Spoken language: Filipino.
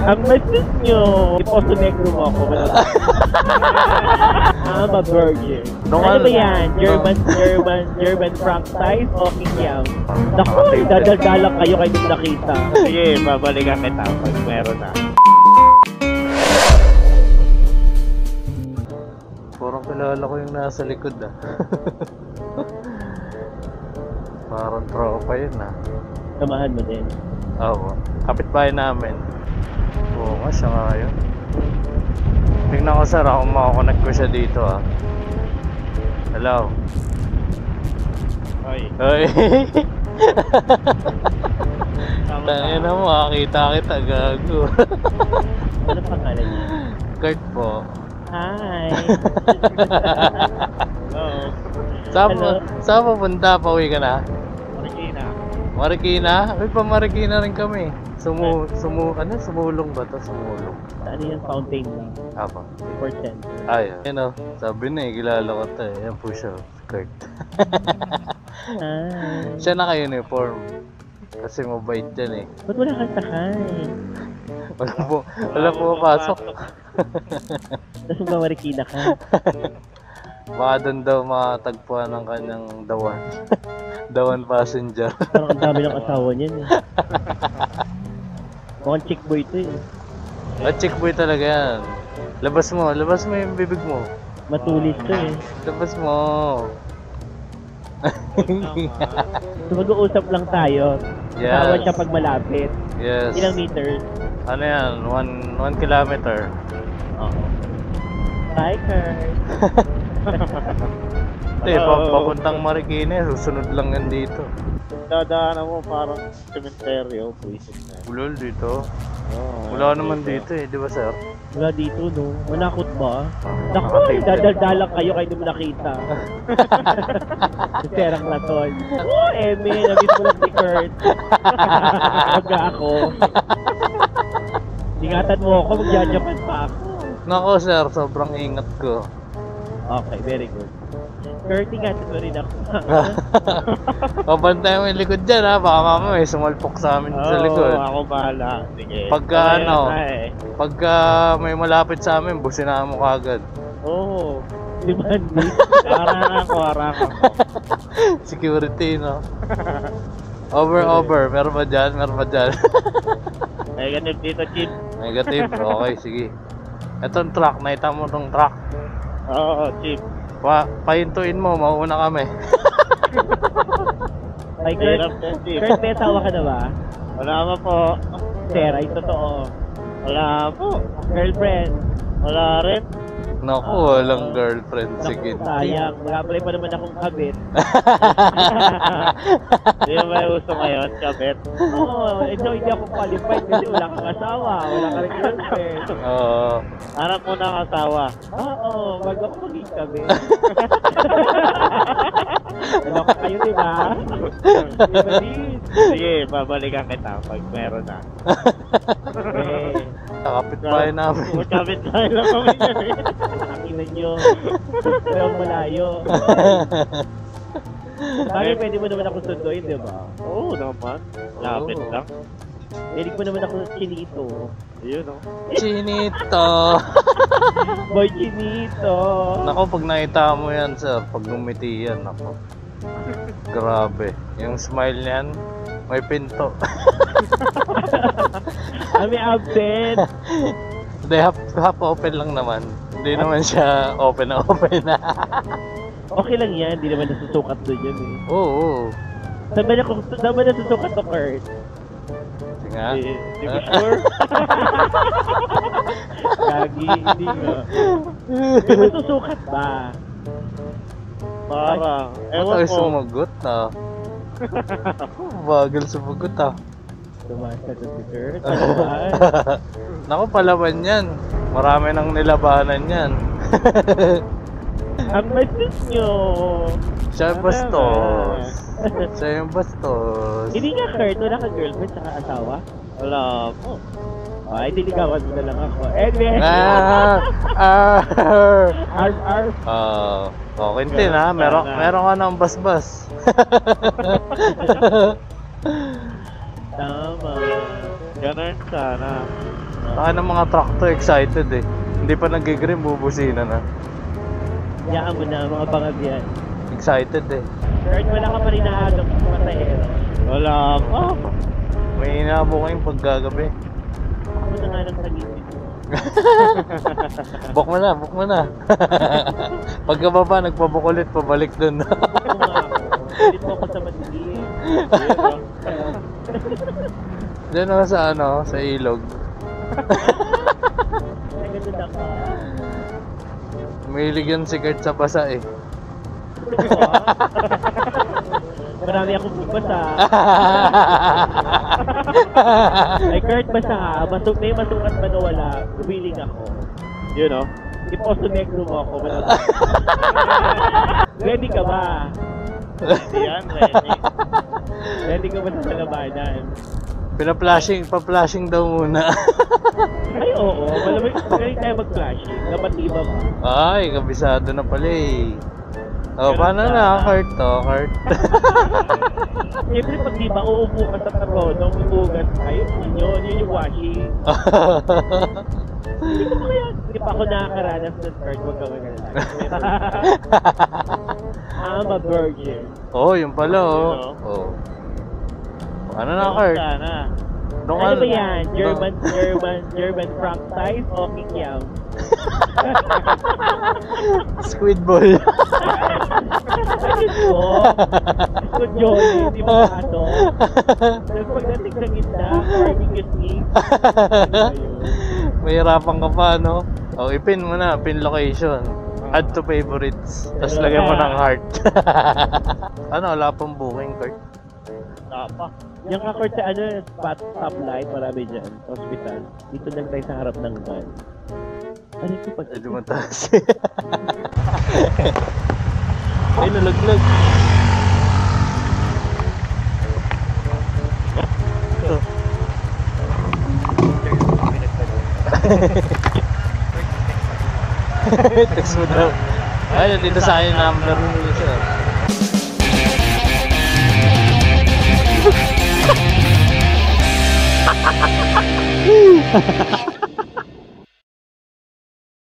Ang message nyo. Iposto negro mo ako. I'm a virgin. Ano ba yan? German frank size o Kikiam? Naku, dadaldalang kayo kayo nung nakita. Sige, babalikan kita pag meron na. Parang kilala ko yung nasa likod ah. Parang tropa yun ah. Samahan mo din. Oo, kapitbahay namin. Oo nga, siya nga yun. Tingnan ko sir, kung makakonect ko siya dito ah. Hello. Hoy. Hoy. Tangin na mo, makakita kita, gago. Ano pangalan niya? Kurt po. Hi. Hello. Saan pupunta? Pauwi ka na? Marikina. Marikina? Ay, pa Marikina rin kami. Sumulong ba to? Sumulong. Ano yung fountain lang? Apa? For center. Ay, ano, sabi na eh, kilala ko to eh. Yan po siya, Kurt. Hi. Siya naka-uniform. Kasi mabait yan eh. Ba't wala kang sakay? Wala po pasok. Tapos Marikina ka? Baka doon daw matagpuan ng kanyang dawan. Dawan passenger. Parang ang dami ng asawa niyan eh. Mukhang chick boy to eh. Chick boy talaga yan. Labas mo yung bibig mo. Matulis to eh. Labas mo. So mag-uusap lang tayo. Yes. Asawa siya pag malapit. Yes. Ilang meters? Ano yan? 1 kilometer. Oo. Hi, Kurt. Papuntang Marikina, susunod lang yan dito. Dadaanan mo parang cementerio, buisit na. Ulol dito. Oh, Wala naman dito eh, di ba sir? Wala dito no. Manakot ba? Naku, Nakatipid. dadaldalang kayo kayo nung nakita. Serang laton. Oh, Eme, nabis mo lang si Kurt. Pagka ako. Ingatan mo ako, magjajapan pa ako. Nako sir, sobrang ingat ko. Okay, very good. Kurt, ingatan mo rin ako. Pabantay mo yung likod dyan ha, baka mamaya may sumalpok sa amin sa likod. Oo, ako bahala. Sige. Pagka Okay, ano, okay. pagka may malapit sa amin, businahan mo kagad. Oo. Limandi. Harang ako. Security, no? Over. Meron ba dyan? Negative dito, Chip. Negative? Okay, sige. Etong truck, nakita mo tong truck. Oo, Chip. Pahintuin mo, mauna kami. Ay, Kurt, may asawa ka na ba? Wala pa po. Sir, ay totoo. Wala po. Girlfriend? Wala rin. Naku, walang girlfriend. Sige. Naku, sayang. Mag-apply pa naman akong kabit. Hindi mo ba gusto ngayon, kabit? Oo, hindi ako qualified kasi wala kang asawa. Wala ka rin girlfriend. Oo. Hanap mo ng asawa. Oo, bago ako maging kabit. Ano ka kayo, di ba? Sige, babalikan kita pag meron na. Okay. Kapitbahay namin. Kapitbahay lang kami yan eh. Akinan nyo. Pero malayo. Bakit pwede mo naman ako sunduin, di ba? Oo naman. Lapit lang. Pwede mo naman ako chinito. Yun o. Chinito. Boy chinito. Nako, pag nakita mo yan, sir, pag ngumiti yan, nako. Grabe. Yung smile niyan, may pinto. May absent. Hindi, half open lang naman. Hindi naman siya open na open na. Okay lang yan, hindi naman nasusukat doon yun eh. Oo. Saan ba nasusukat to, Kurt? Sige nga. Hindi ko sure. Gagi, hindi nga. Hindi masusukat ba? Parang, ewan Ay, ko. sumagot ah. Bagal sumagot ah. Tumakas si Kurt. Ano ba? Naku, palaban yan. Marami nang nilabanan yan. Ang message nyo. Siya yung bastos. Siya yung bastos. Hindi nga, Kurt. Wala kang girlfriend saka asawa? Wala po. Ay, diligawan mo na lang ako. Anyway. Quintin ha. Meron ka ng basbas. Tama. Ganun sana. Saka ng mga truck to excited eh. Hindi pa nag-green, bubusina na. Yaan mo na, mga bangag yan. Excited eh. Kurt, wala ka pa rin naagap sa matahero. Wala pa. May inabo kayong paggagabi. Ako na nga lang sa gilid. Book mo na, book mo na. Pagkababa, nagpabuk ulit, pabalik dun. Ulit mo ako sa matigil. Diyan ako sa ano, sa ilog. Nagandun ako. Mahilig yun si Kurt sa basa eh. Marami akong basa. Ay, Kurt, basa ka. May masukat ba na wala? Gumiling ako. Yun o. Iposto negro mo ako. Ready ka ba? Ready yan, ready. Ready ka ba sa palabanan? Pa-flashing daw muna. Ay, oo. Malamig, magaling tayo mag-flashing. Dapat iba ba? Ay, kabisado na pala eh. Oh, paano na, Kurt? Oh, Kurt. Siyempre, pag di ba uupo ka sa karonong, ibugat kayo, yun yung washing. Hindi pa ako nakakaranas ng skirt, huwag kang magalala. I'm a virgin. Oh, yun pala oh. Oh. Ano na, Kurt? Ano ba yan? German frank size o kikiam? Squid ball. Squid jolly, di ba ato? Pagdating sa gitna, barbecue meat. Mahirapan ka pa, no? Oh, ipin mo na, pin location. Add to favorites. Tapos lagyan mo ng heart. Ano, wala pang booking, Kurt? Wala pa. Yung kakort sa ano, stoplight, marami dyan, hospital. Dito lang tayo sa harap ng van. Ano ito pag... Medyo mataas. Ay, nalaglag. Ito. Text mo daw. Ay, dito sa akin number mo siya. Ha ha ha ha!